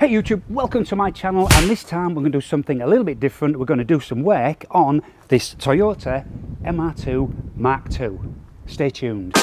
Hey YouTube, welcome to my channel, and this time we're going to do something a little bit different. We're going to do some work on this Toyota Mr2 Mk2. Stay tuned.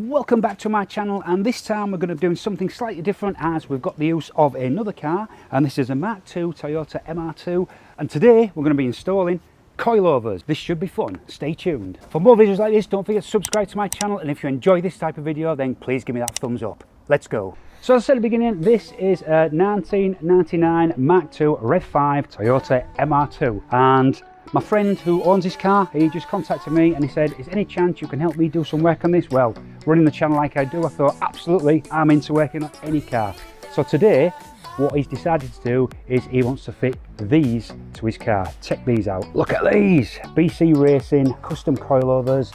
Welcome back to my channel, and this time we're going to be doing something slightly different as we've got the use of another car, and this is a Mk2 Toyota Mr2, and today we're going to be installing coilovers. This should be fun. Stay tuned. For more videos like this, don't forget to subscribe to my channel, and if you enjoy this type of video, then please give me that thumbs up. Let's go. So as I said at the beginning, this is a 1999 Mk2 Rev 5 Toyota Mr2, and my friend who owns this car, he just contacted me and he said, is any chance you can help me do some work on this? Well, running the channel like I do, I thought absolutely, I'm into working on any car. So today what he's decided to do is he wants to fit these to his car. Check these out. Look at these BC Racing custom coilovers.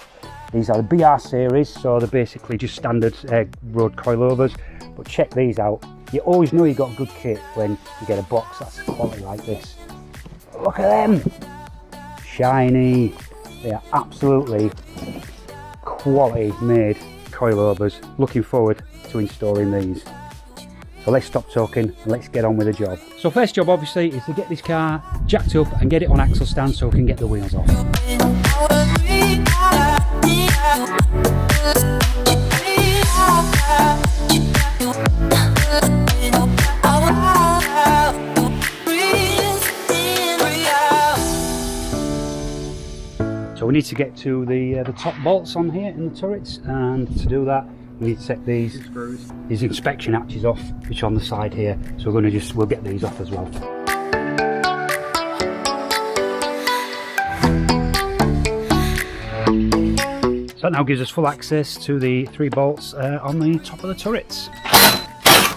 These are the BR series, so they're basically just standard road coilovers, but check these out. You always know you got a good kit when you get a box that's quality like this. Look at them, shiny. They are absolutely quality made coilovers. Looking forward to installing these. So let's stop talking and let's get on with the job. So first job obviously is to get this car jacked up and get it on axle stand so we can get the wheels off. So we need to get to the top bolts on here in the turrets, and to do that we need to set these inspection hatches off, which are on the side here. So we're going to we'll get these off as well. So that now gives us full access to the 3 bolts on the top of the turrets.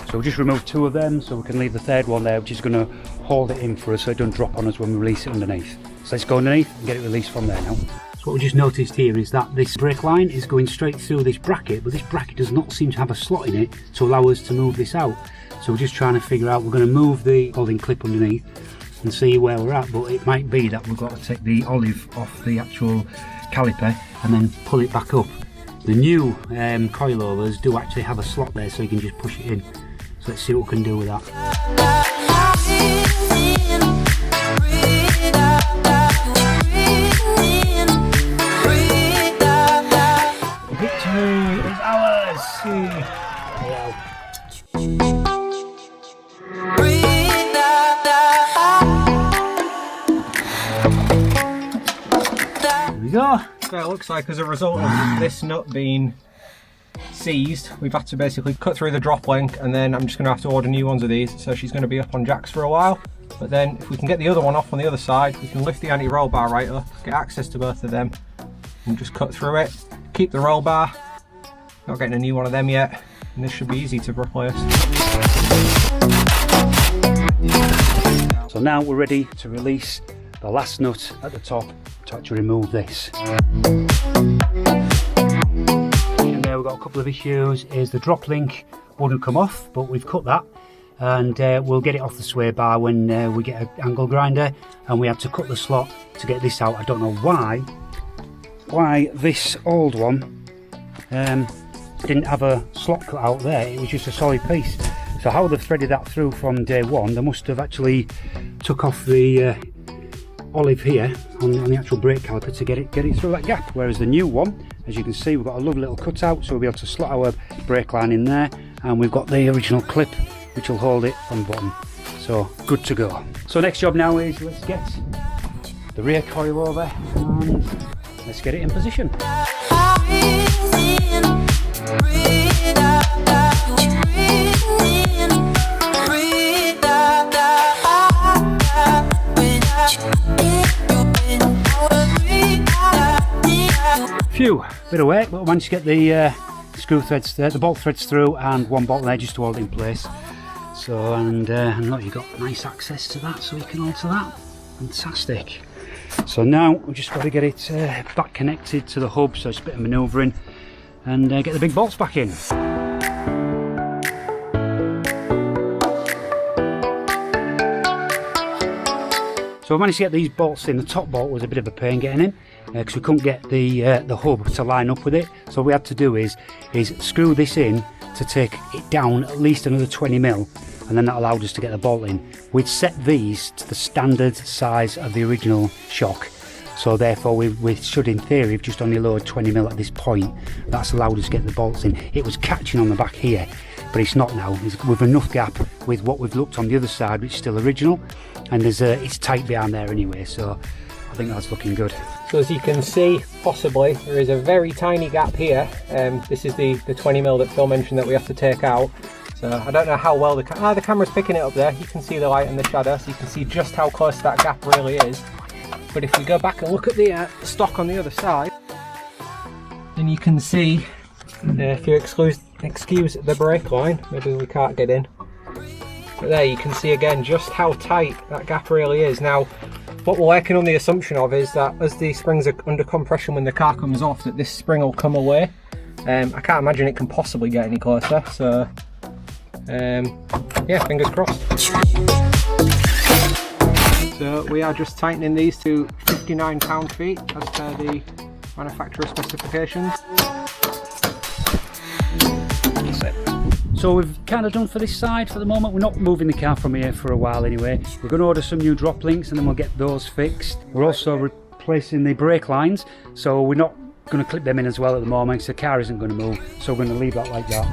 So we'll just remove 2 of them so we can leave the 3rd one there, which is going to hold it in for us so it doesn't drop on us when we release it underneath. So let's go underneath and get it released from there now. So what we just noticed here is that this brake line is going straight through this bracket, but this bracket does not seem to have a slot in it to allow us to move this out. So we're just trying to figure out, we're going to move the holding clip underneath and see where we're at, but it might be that we've got to take the olive off the actual caliper and then pull it back up. The new coilovers do actually have a slot there so you can just push it in. So let's see what we can do with that. Victory is ours! Wow. There we go. So it looks like as a result of this nut being seized, we've had to basically cut through the drop link, and then I'm just going to have to order new ones of these, so she's going to be up on jacks for a while. But then if we can get the other one off on the other side, we can lift the anti-roll bar right up, get access to both of them, and just cut through it, keep the roll bar. Not getting a new one of them yet, and this should be easy to replace. So now we're ready to release the last nut at the top to actually remove this. And there we've got a couple of issues. Is the drop link wouldn't come off, but we've cut that, and we'll get it off the sway bar when we get an angle grinder, and we had to cut the slot to get this out. I don't know why this old one didn't have a slot cut out there. It was just a solid piece. So how they've threaded that through from day one, they must have actually took off the olive here on the actual brake caliper to get it through that gap. Whereas the new one, as you can see, we've got a lovely little cutout, so we'll be able to slot our brake line in there, and we've got the original clip which will hold it from the bottom. So good to go. So next job now is let's get the rear coil over and let's get it in position. Phew, bit of work, but we managed to get the screw threads there, the bolt threads through, and one bolt there just to hold it in place. So and look, you've got nice access to that, so you can alter that. Fantastic. So now we've just got to get it back connected to the hub, so it's a bit of manoeuvring, and get the big bolts back in. So I managed to get these bolts in. The top bolt was a bit of a pain getting in because we couldn't get the hub to line up with it. So what we had to do is screw this in to take it down at least another 20mm, and then that allowed us to get the bolt in. We'd set these to the standard size of the original shock, so therefore we should in theory have just only lowered 20mm at this point. That's allowed us to get the bolts in. It was catching on the back here, but it's not now. With enough gap with what we've looked on the other side, which is still original, and it's tight behind there anyway, so I think that's looking good. So as you can see, possibly, there is a very tiny gap here. This is the 20mm that Phil mentioned that we have to take out. So I don't know how well the camera's picking it up there. You can see the light and the shadow, so you can see just how close that gap really is. But if we go back and look at the stock on the other side, then you can see, if you excuse the brake line, maybe we can't get in. But there you can see again just how tight that gap really is. Now, what we're working on the assumption of is that as the springs are under compression when the car comes off, that this spring will come away. I can't imagine it can possibly get any closer, so yeah, fingers crossed. So we are just tightening these to 59 pound-feet as per the manufacturer specifications. So we've kind of done for this side for the moment. We're not moving the car from here for a while anyway. We're going to order some new drop links and then we'll get those fixed. We're also replacing the brake lines, so we're not going to clip them in as well at the moment because the car isn't going to move, so we're going to leave that like that.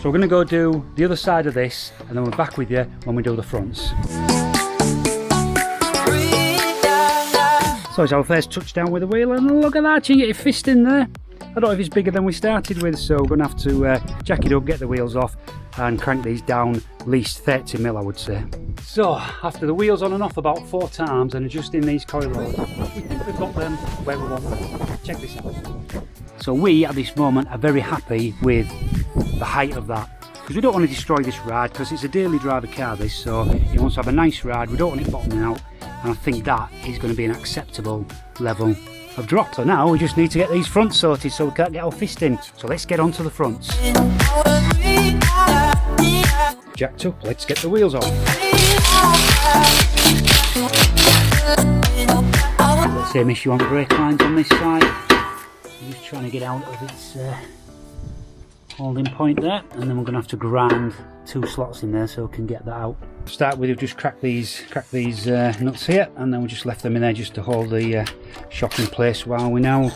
So we're going to go do the other side of this and then we're back with you when we do the fronts. So it's our first touchdown with the wheel, and look at that, you get your fist in there. I don't know if it's bigger than we started with, so we're going to have to jack it up, get the wheels off and crank these down at least 30mm I would say. So after the wheels on and off about 4 times and adjusting these coilovers, we think we've got them where we want them. Check this out. So we at this moment are very happy with the height of that, because we don't want to destroy this ride, because it's a daily driver car this, so it wants to have a nice ride. We don't want it bottoming out, and I think that is going to be an acceptable level of drop. So now we just need to get these fronts sorted so we can't get our fist in. So let's get on to the fronts. Jacked up, let's get the wheels on. The same issue on the brake lines on this side. I'm just trying to get out of its holding point there, and then we're going to have to grind 2 slots in there so we can get that out. To start with, we've just cracked these nuts here, and then we just left them in there just to hold the shock in place while we now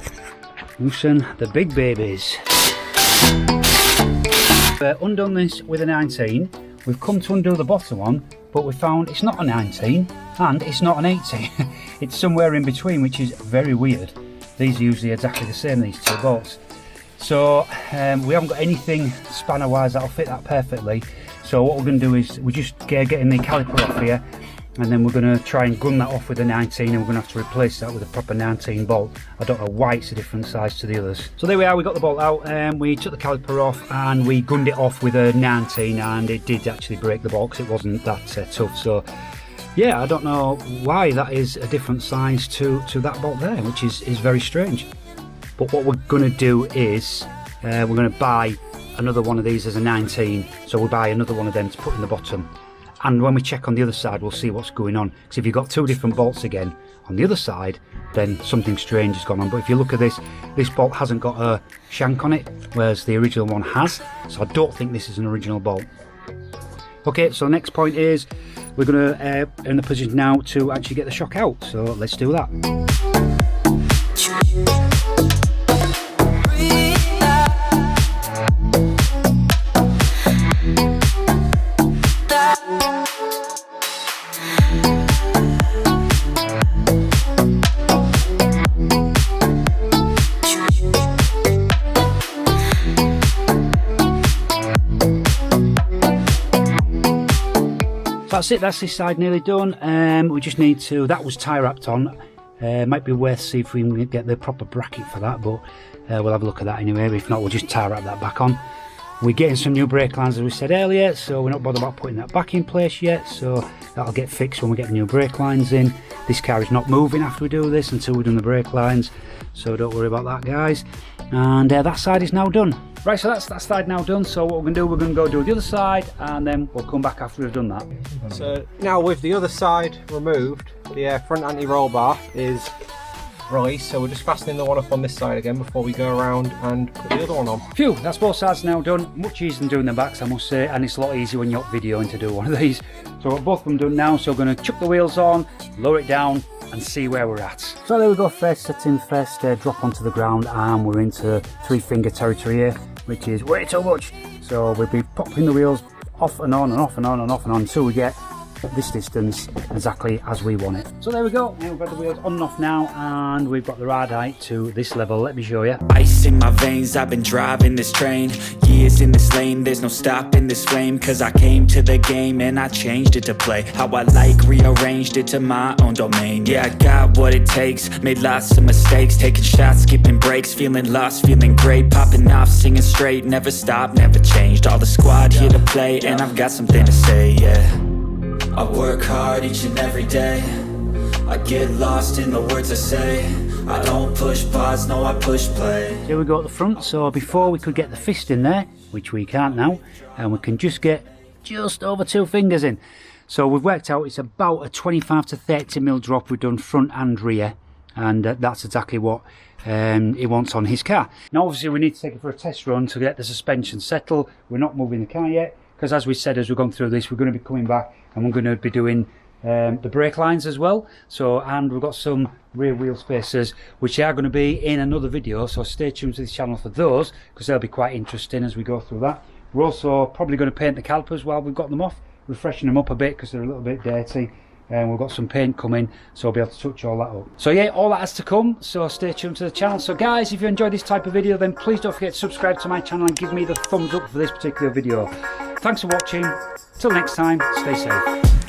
loosen the big babies. We've undone this with a 19. We've come to undo the bottom one, but we found it's not a 19 and it's not an 18. It's somewhere in between, which is very weird. These are usually exactly the same, these 2 bolts. So we haven't got anything spanner wise that'll fit that perfectly. So what we're going to do is we're just getting the caliper off here, and then we're going to try and gun that off with a 19, and we're going to have to replace that with a proper 19 bolt. I don't know why it's a different size to the others. So there we are, we got the bolt out, we took the caliper off and we gunned it off with a 19, and it did actually break the bolt because it wasn't that tough. So yeah, I don't know why that is a different size to that bolt there, which is very strange. But what we're going to do is we're going to buy another one of these as a 19, so we'll buy another one of them to put in the bottom, and when we check on the other side we'll see what's going on, because if you've got 2 different bolts again on the other side, then something strange has gone on. But if you look at this bolt hasn't got a shank on it, whereas the original one has, so I don't think this is an original bolt. Okay, so the next point is we're going to in the position now to actually get the shock out, so let's do that. That's it, that's this side nearly done. We just need to, that was tie wrapped on. Might be worth see if we can get the proper bracket for that, but we'll have a look at that anyway. If not, we'll just tie wrap that back on. We're getting some new brake lines as we said earlier, so we're not bothered about putting that back in place yet, so that'll get fixed when we get the new brake lines in. This car is not moving after we do this until we've done the brake lines, so don't worry about that, guys. And that side is now done. Right, so that's that side now done. So what we're going to do, we're going to go do the other side, and then we'll come back after we've done that. So now with the other side removed, the front anti-roll bar is released, so we're just fastening the one up on this side again before we go around and put the other one on. Phew, that's both sides now done. Much easier than doing the backs, I must say, and it's a lot easier when you're videoing to do one of these. So we've both of them done now, so we're going to chuck the wheels on, lower it down, and see where we're at. So there we go, first setting, first drop onto the ground, and we're into 3-finger territory here, which is way too much. So we'll be popping the wheels off and on and off and on and off and on until we get this distance exactly as we want it. So there we go, now we've got the wheels on and off now, and we've got the ride height to this level. Let me show you. Ice in my veins, I've been driving this train. Years in this lane, there's no stopping this flame. Cause I came to the game and I changed it to play how I like, rearranged it to my own domain. Yeah, I got what it takes, made lots of mistakes, taking shots, skipping breaks, feeling lost, feeling great, popping off, singing straight, never stopped, never changed. All the squad here to play, and I've got something to say, yeah. I work hard each and every day, I get lost in the words I say. I don't push pause, no I push play. Here we go at the front, so before we could get the fist in there, which we can't now, and we can just get just over 2 fingers in. So we've worked out it's about a 25 to 30mm drop we've done front and rear, and that's exactly what he wants on his car. Now obviously we need to take it for a test run to get the suspension settled. We're not moving the car yet, because as we said, as we've gone through this, we're going to be coming back and we're going to be doing the brake lines as well. So, and we've got some rear wheel spacers which are going to be in another video, so stay tuned to this channel for those, because they'll be quite interesting as we go through that. We're also probably going to paint the calipers while we've got them off, refreshing them up a bit because they're a little bit dirty, and we've got some paint coming, so I'll be able to touch all that up. So yeah, all that has to come, so stay tuned to the channel. So guys, if you enjoyed this type of video, then please don't forget to subscribe to my channel and give me the thumbs up for this particular video. Thanks for watching. Till next time, stay safe.